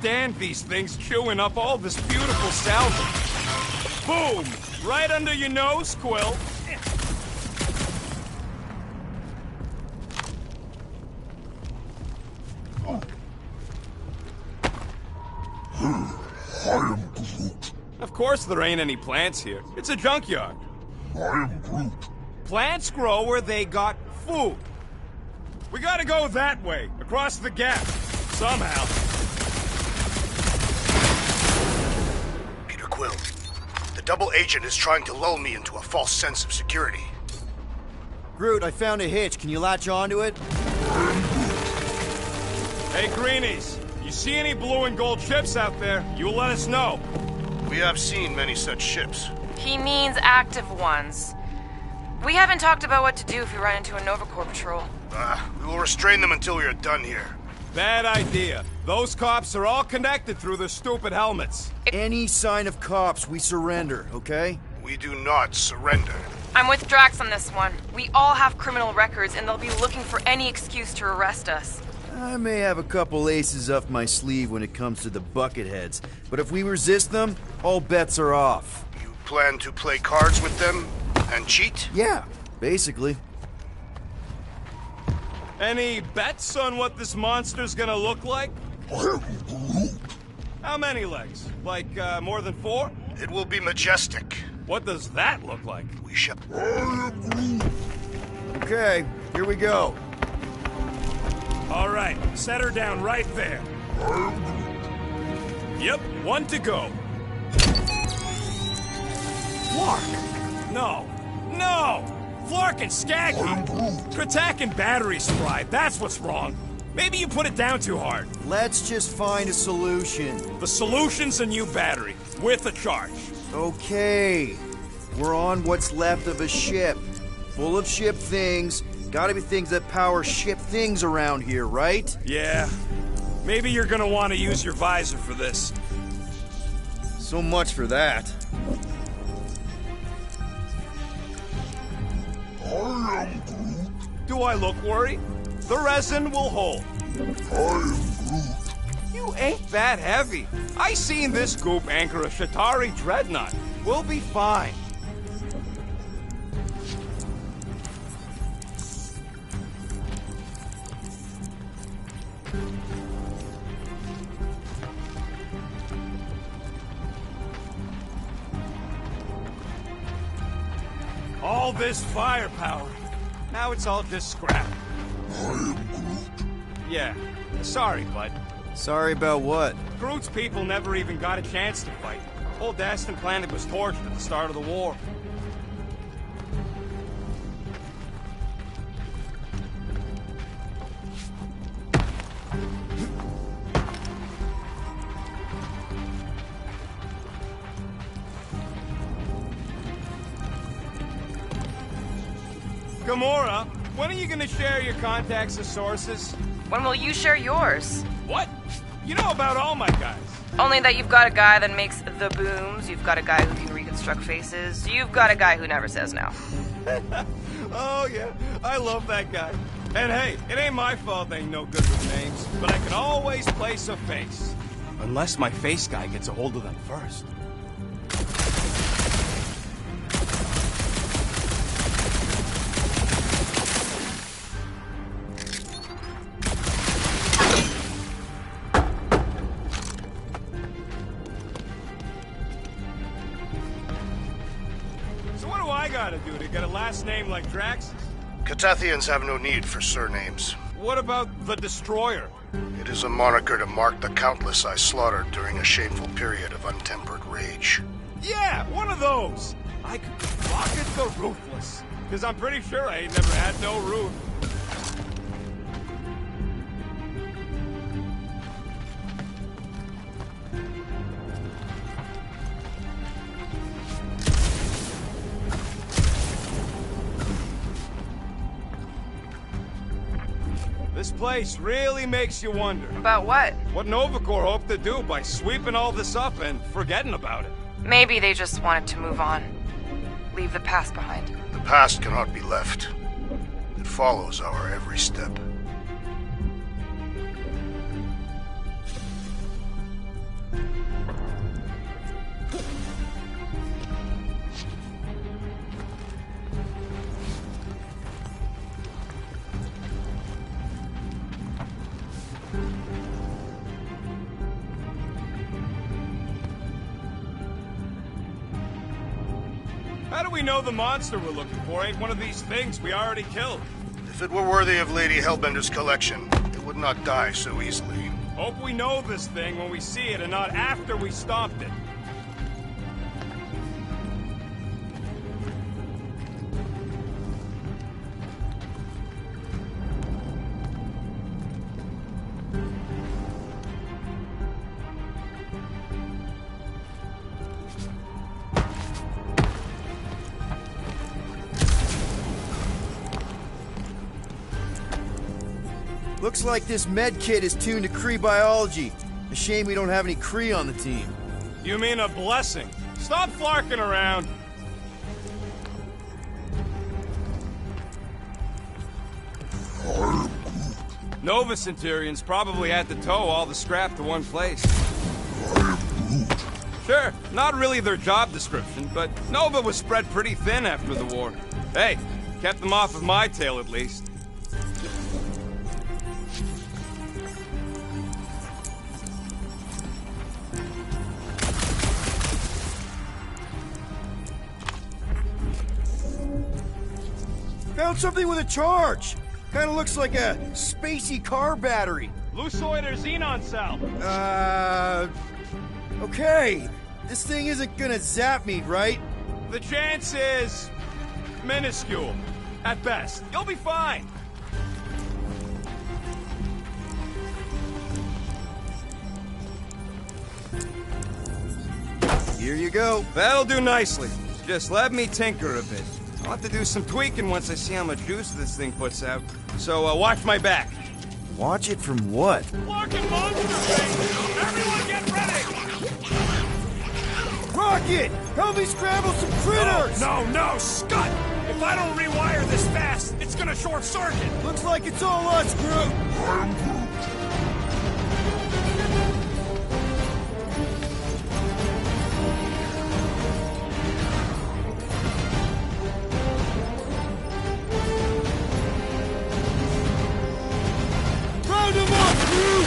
stand these things chewing up all this beautiful salvage. Boom! Right under your nose, Quill. I am Groot. Of course there ain't any plants here. It's a junkyard. I am Groot. Plants grow where they got food. We gotta go that way, across the gap. Somehow. Peter Quill, the double agent is trying to lull me into a false sense of security. Groot, I found a hitch. Can you latch onto it? Hey, Greenies. You see any blue and gold ships out there, you let us know. We have seen many such ships. He means active ones. We haven't talked about what to do if we run into a Nova Corps patrol. We will restrain them until we are done here. Bad idea. Those cops are all connected through their stupid helmets. Any sign of cops, we surrender, okay? We do not surrender. I'm with Drax on this one. We all have criminal records, and they'll be looking for any excuse to arrest us. I may have a couple aces up my sleeve when it comes to the bucketheads, but if we resist them, all bets are off. You plan to play cards with them and cheat? Yeah, basically. Any bets on what this monster's gonna look like? I am Groot. How many legs? Like, more than 4? It will be majestic. What does that look like? We shall... I am Groot. Okay, here we go. All right, set her down right there. I am Groot. Yep, 1 to go. Flark! No! No! Flark and Skaggy! I am Groot. Kratak and battery spry, that's what's wrong. Maybe you put it down too hard. Let's just find a solution. The solution's a new battery, with a charge. Okay. We're on what's left of a ship. Full of ship things. Gotta be things that power ship things around here, right? Yeah. Maybe you're gonna want to use your visor for this. So much for that. I am Groot. Do I look worried? The resin will hold. I am Groot. You ain't that heavy. I seen this goop anchor a Shatari dreadnought. We'll be fine. All this firepower. Now it's all just scrap. I am Groot. Yeah. Sorry, bud. Sorry about what? Groot's people never even got a chance to fight. Whole Dastan planet was torched at the start of the war. Gamora, when are you gonna share your contacts and sources? When will you share yours? What? You know about all my guys. Only that you've got a guy that makes the booms, you've got a guy who can reconstruct faces, you've got a guy who never says no. Oh, yeah. I love that guy. And hey, it ain't my fault they ain't no good with names, but I can always place a face. Unless my face guy gets a hold of them first. So what do I gotta do to get a last name like Drax's? Catathians have no need for surnames. What about the Destroyer? It is a moniker to mark the countless I slaughtered during a shameful period of untempered rage. Yeah, one of those. I could be Rocket the Ruthless. Because I'm pretty sure I ain't never had no Ruth. This place really makes you wonder. About what? What Nova Corps hoped to do by sweeping all this up and forgetting about it. Maybe they just wanted to move on. Leave the past behind. The past cannot be left. It follows our every step. How do we know the monster we're looking for ain't one of these things we already killed? If it were worthy of Lady Hellbender's collection, it would not die so easily. Hope we know this thing when we see it and not after we stomped it. Looks like this med kit is tuned to Kree biology. A shame we don't have any Kree on the team. You mean a blessing? Stop flarking around. Nova Centurions probably had to tow all the scrap to one place. Sure, not really their job description, but Nova was spread pretty thin after the war. Hey, kept them off of my tail at least. Found something with a charge! Kinda looks like a spacey car battery. Lucioid or xenon cell? Okay. This thing isn't gonna zap me, right? The chance is minuscule. At best. You'll be fine. Here you go. That'll do nicely. Just let me tinker a bit. I'll have to do some tweaking once I see how much juice this thing puts out. So, watch my back. Watch it from what? Larkin monster face! Everyone get ready! Rocket! Help me scramble some critters! No, Scott! If I don't rewire this fast, it's gonna short circuit! Looks like it's all us, Groot! I'm Groot. Round him up, Groot!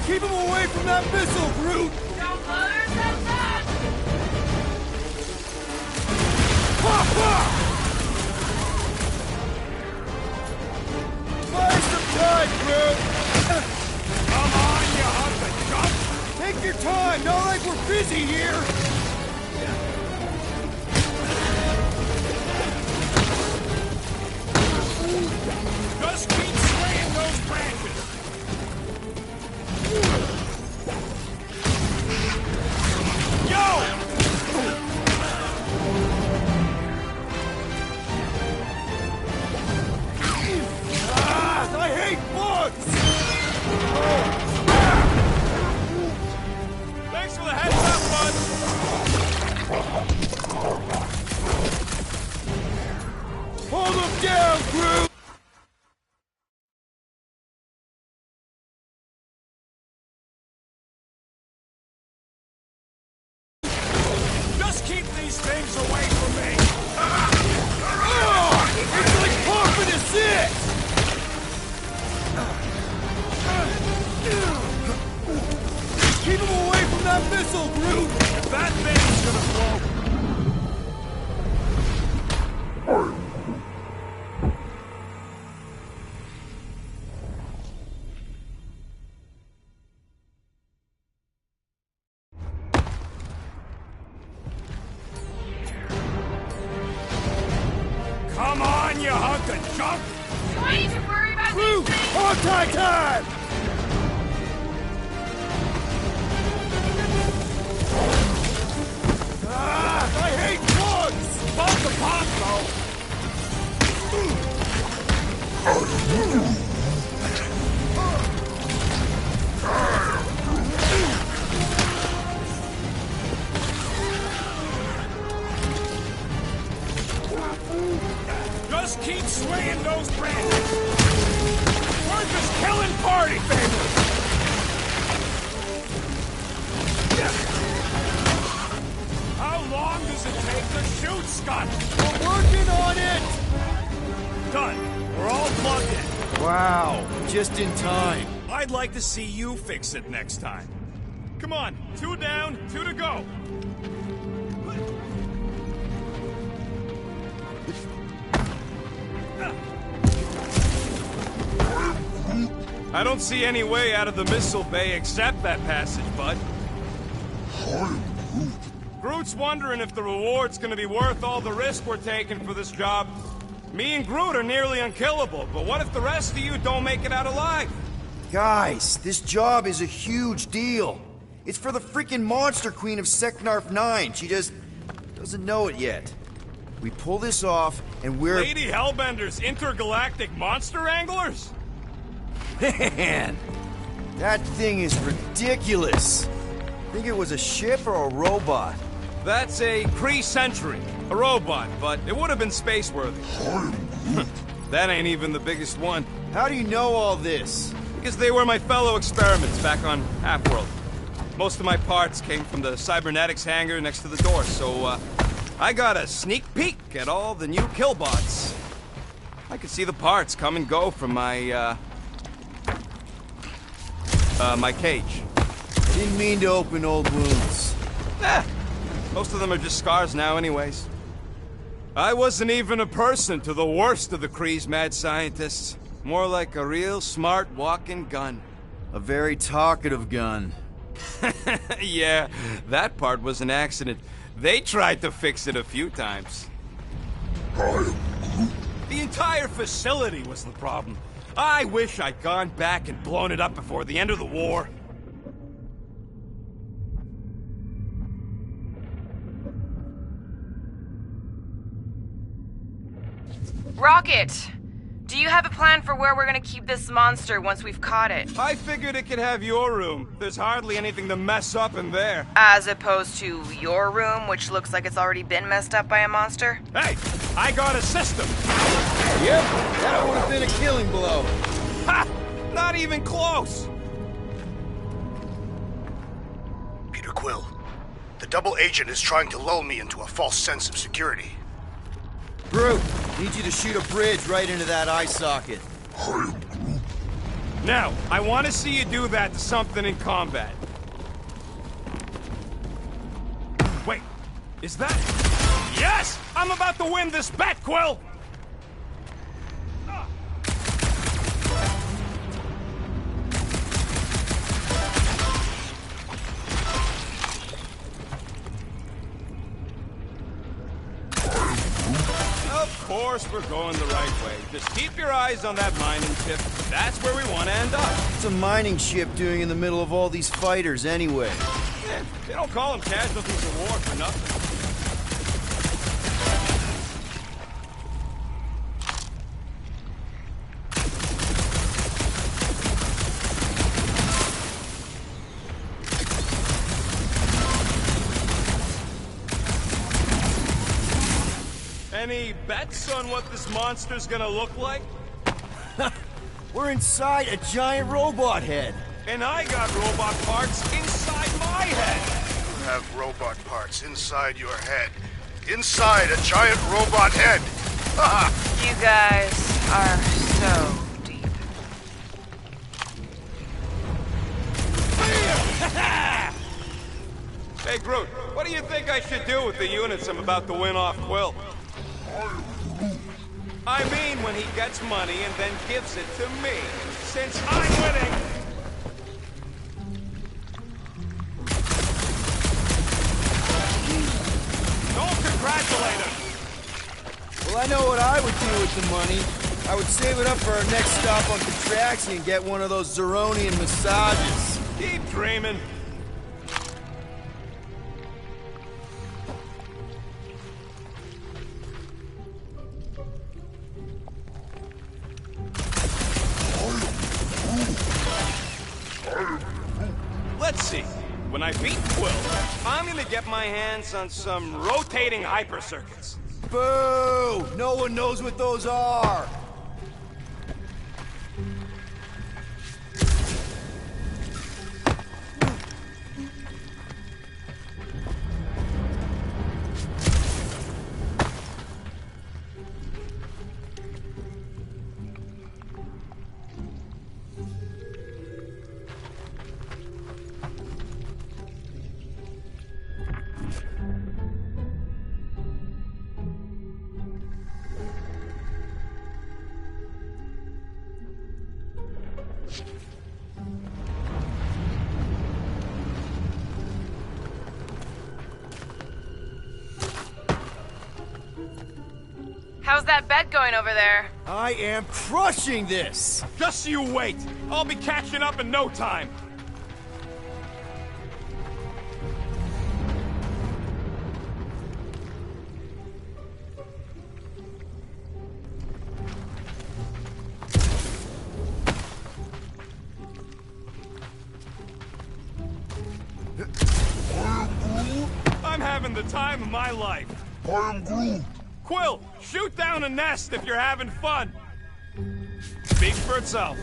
Keep him away from that missile, Groot! Don't blow yourself up! Buy some time, Groot! Come on, you hunk of junk! Take your time, not like we're busy here! Just keep swaying those branches! Yo! I hate bugs! Thanks for the heads up, bud! Hold him down, Groot! Just keep these things away from me! It's like popping a zit! Keep him away from that missile, Groot! If that thing's gonna blow... Come on, you hunk of junk! Do I need to worry about Groot! these things? On time! Just keep swaying those branches. We're just killing party favors. How long does it take to shoot, Scott? We're working on it! Done. We're all plugged in. Wow, just in time. I'd like to see you fix it next time. Come on, 2 down, 2 to go. I don't see any way out of the missile bay except that passage, bud. I'm Groot. Groot's wondering if the reward's gonna be worth all the risk we're taking for this job. Me and Groot are nearly unkillable, but what if the rest of you don't make it out alive? Guys, this job is a huge deal. It's for the freaking Monster Queen of Seknarf 9. She just doesn't know it yet. We pull this off, and we're... Lady Hellbender's intergalactic monster anglers? Man, that thing is ridiculous. Think it was a ship or a robot? That's a Kree Sentry, a robot, but it would have been space-worthy. That ain't even the biggest one. How do you know all this? Because they were my fellow experiments back on Half-World. Most of my parts came from the cybernetics hangar next to the door, so I got a sneak peek at all the new killbots. I could see the parts come and go from my my cage. I didn't mean to open old wounds. Most of them are just scars now anyways. I wasn't even a person to the worst of the Kree's mad scientists. More like a real smart walking gun. A very talkative gun. Yeah, that part was an accident. They tried to fix it a few times. I'm Groot. The entire facility was the problem. I wish I'd gone back and blown it up before the end of the war. Rocket! Do you have a plan for where we're gonna keep this monster once we've caught it? I figured it could have your room. There's hardly anything to mess up in there. As opposed to your room, which looks like it's already been messed up by a monster? Hey, I got a system. Yep, that would have been a killing blow. Ha! Not even close. Peter Quill, the double agent is trying to lull me into a false sense of security. Groot, need you to shoot a bridge right into that eye socket. I'm Groot. Now, I want to see you do that to something in combat. Wait, is that... Yes! I'm about to win this bet, Quill! Of course we're going the right way. Just keep your eyes on that mining ship. That's where we want to end up. What's a mining ship doing in the middle of all these fighters anyway? They don't call them casualties of war for nothing. Any bets on what this monster's gonna look like? We're inside a giant robot head. And I got robot parts inside my head. You have robot parts inside your head. Inside a giant robot head. You guys are so deep. Hey, Groot, what do you think I should do with the units I'm about to win off Quill? I mean when he gets money and then gives it to me, since I'm winning. Don't congratulate him. Well, I know what I would do with the money. I would save it up for our next stop on Contraction and get one of those Zeronian massages. Keep dreaming. let's see. When I beat Quill, I'm gonna get my hands on some rotating hyper circuits. Boo! No one knows what those are! How's that bet going over there? I am crushing this! Just you wait. I'll be catching up in no time. I'm having the time of my life. I am Groot. Quill, shoot down a nest if you're having fun. Speaks for itself.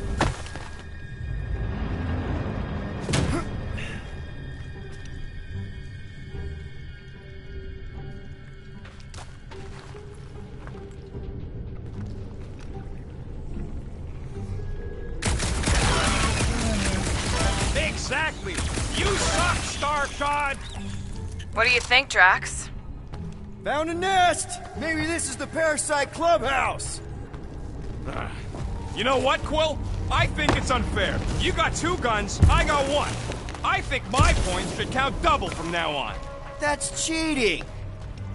Exactly. You suck, Star God. What do you think, Drax? Found a nest! Maybe this is the Parasite Clubhouse! You know what, Quill? I think it's unfair. You got 2 guns, I got 1. I think my points should count double from now on. That's cheating!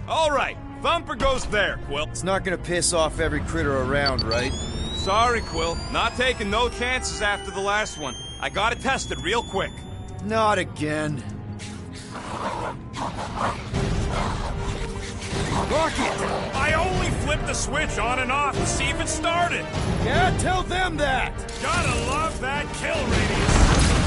All right, Thumper goes there, Quill. It's not gonna piss off every critter around, right? Sorry, Quill. Not taking no chances after the last one. I gotta test it real quick. Not again. Rocket! I only flipped the switch on and off to see if it started. Yeah, tell them that! Gotta love that kill radius.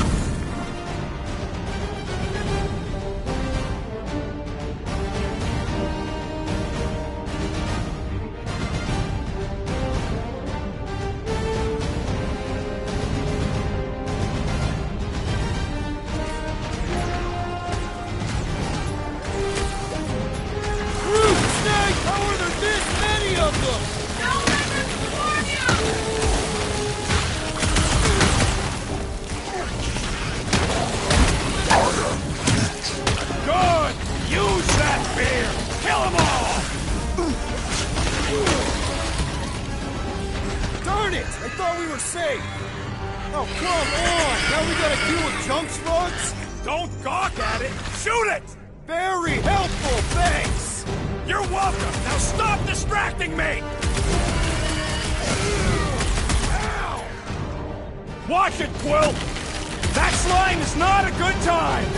Oh, come on! Now we gotta deal with jump slugs? Don't gawk at it! Shoot it! Very helpful, thanks! You're welcome! Now stop distracting me! Ow! Watch it, Quill! That slime is not a good time!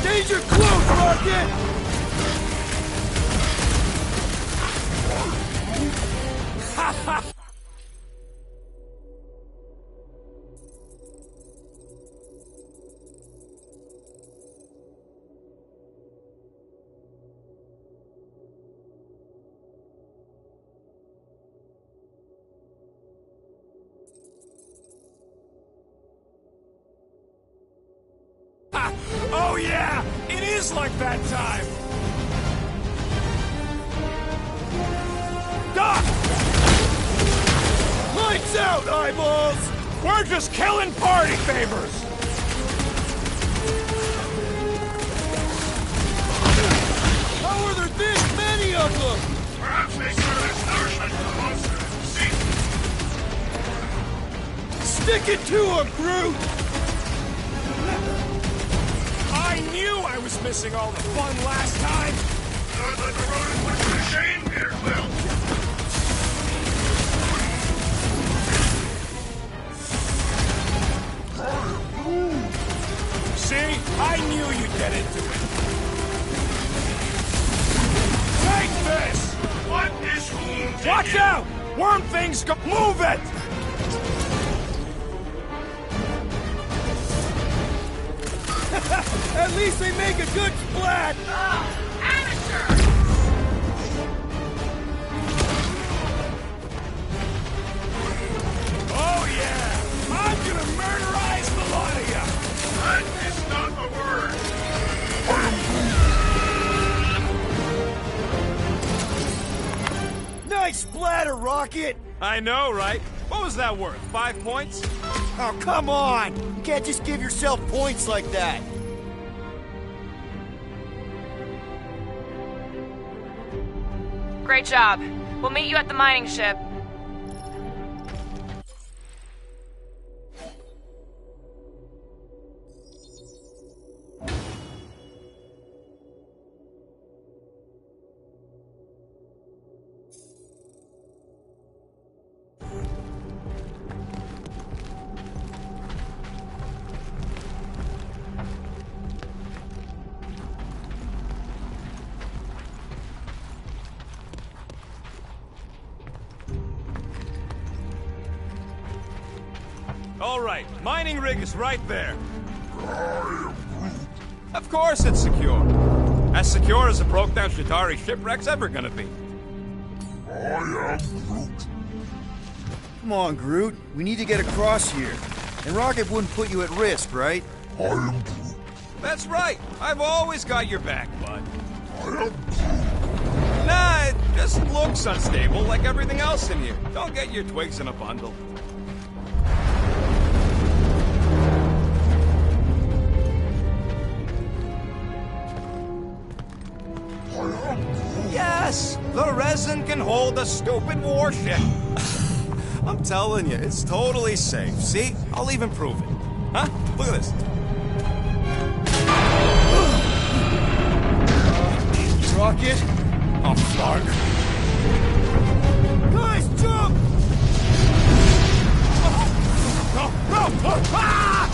Danger close, Rocket! Ha ha! Oh yeah! It is like that time! Doc! Lights out, eyeballs! We're just killing party favors! How are there this many of them? Perhaps they serve as nourishment to the monster. See? Stick it to him, Groot! I knew I was missing all the fun last time! Sounds like the road is put to shame, Peter Quill. See? I knew you'd get into it. Take this! What is whom? Watch out! Worm things go— Move it! At least they make a good splat! Oh yeah! I'm gonna murderize the lot of ya! That is not a word! Nice splatter, Rocket! I know, right? What was that worth? 5 points? Oh, come on! You can't just give yourself points like that! Great job. We'll meet you at the mining ship. All right, mining rig is right there. Of course it's secure. As secure as a broke-down Shatari shipwreck's ever gonna be. Come on, Groot. We need to get across here. And Rocket wouldn't put you at risk, right? That's right. I've always got your back, bud. Nah, it just looks unstable like everything else in here. Don't get your twigs in a bundle. Yes, the resin can hold a stupid warship. I'm telling you, it's totally safe. See? I'll even prove it. Huh? Look at this. Rocket? Oh, Flark. Guys, jump! No! No! Ah!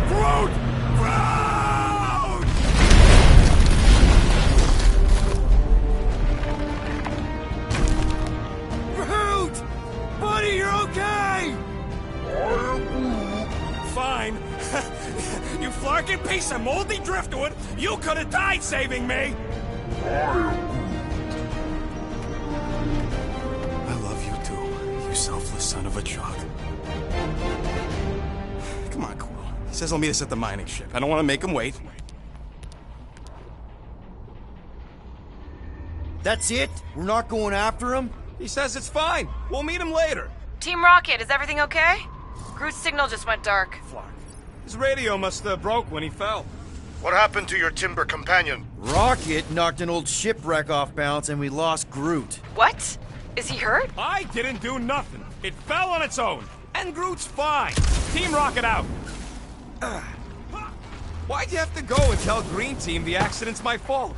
Groot! Groot! Groot! Buddy, you're okay! Fine. You flarkin' piece of moldy driftwood! You could have died saving me! I love you too, you selfless son of a truck. Come on, Quill. He says he'll meet us at the mining ship. I don't want to make him wait. That's it? We're not going after him? He says it's fine. We'll meet him later. Team Rocket, is everything okay? Groot's signal just went dark. Flark. His radio must have broke when he fell. What happened to your timber companion? Rocket knocked an old shipwreck off balance and we lost Groot. What? Is he hurt? I didn't do nothing. It fell on its own. And Groot's fine. Team Rocket out. Why'd you have to go and tell Green Team the accident's my fault?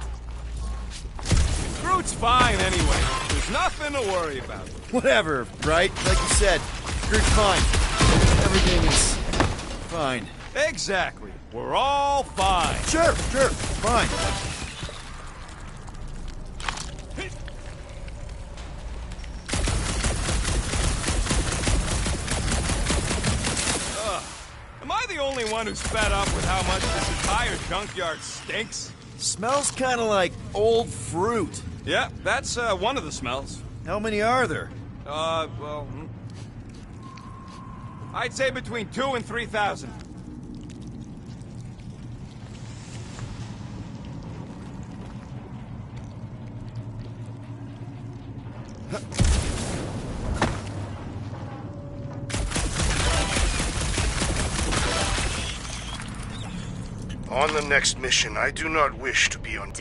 Groot's fine anyway. There's nothing to worry about. Whatever, right? Like you said, Groot's fine. Everything is fine. Exactly. We're all fine. Sure, fine. Am I the only one who's fed up with how much this entire junkyard stinks? Smells kind of like old fruit. Yeah, that's one of the smells. How many are there? Well, I'd say between 2,000 and 3,000. On the next mission, I do not wish to be on...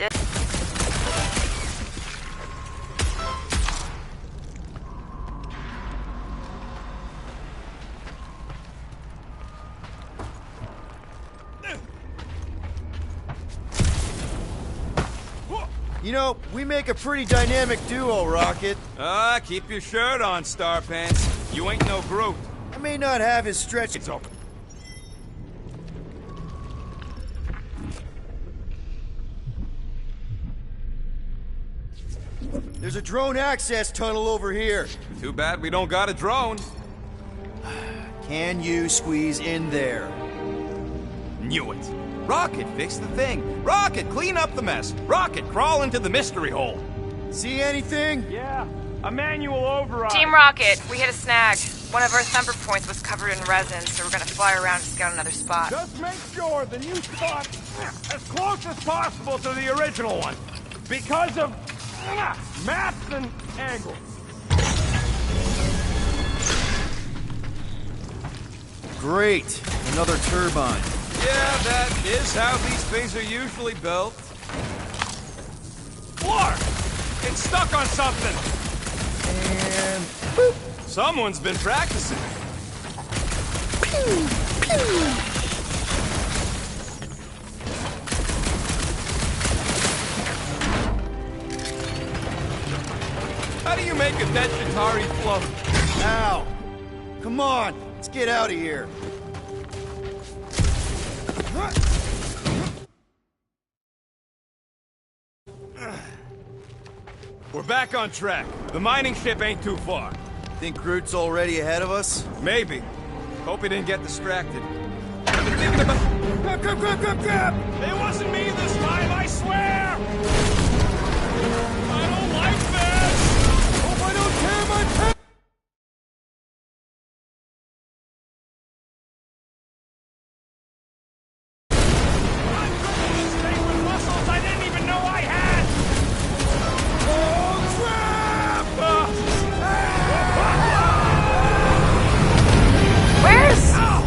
You know, we make a pretty dynamic duo, Rocket. Keep your shirt on, Star Pants. You ain't no Groot. I may not have his stretch... It's open. There's a drone access tunnel over here. Too bad we don't got a drone. Can you squeeze in there? Knew it. Rocket, fix the thing. Rocket, clean up the mess. Rocket, crawl into the mystery hole. See anything? Yeah, a manual override. Team Rocket, we hit a snag. One of our thumper points was covered in resin, so we're gonna fly around to scout another spot. Just make sure the new spot as close as possible to the original one. Because of maps and angles. Great. Another turbine. Yeah, that is how these things are usually built. Floor! It's stuck on something! And... Boop. Someone's been practicing. How do you make a dead Chitauri float? Ow. Come on, let's get out of here. We're back on track. The mining ship ain't too far. Think Groot's already ahead of us? Maybe. Hope he didn't get distracted. I've been thinking about... Grab! It wasn't me this time, I swear! I don't like this! Hope I don't tear my pants! I'm gripping this thing with muscles I didn't even know I had! Oh, crap! Where's... Ow!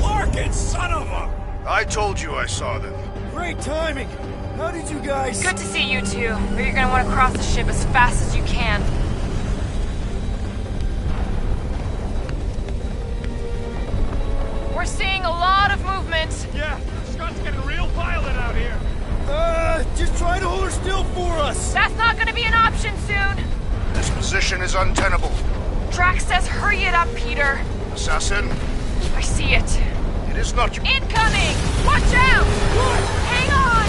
Larkin, son of a... I told you I saw them. Great timing. How did you guys... Good to see you two. But you're gonna want to cross the ship as fast as you can. We're seeing a lot of movement. Yeah, Scott's getting real violent out here. Just try to hold her still for us. That's not gonna be an option soon. This position is untenable. Drax says hurry it up, Peter. Assassin, I see it. it is not your... Incoming! Watch out! Hang on!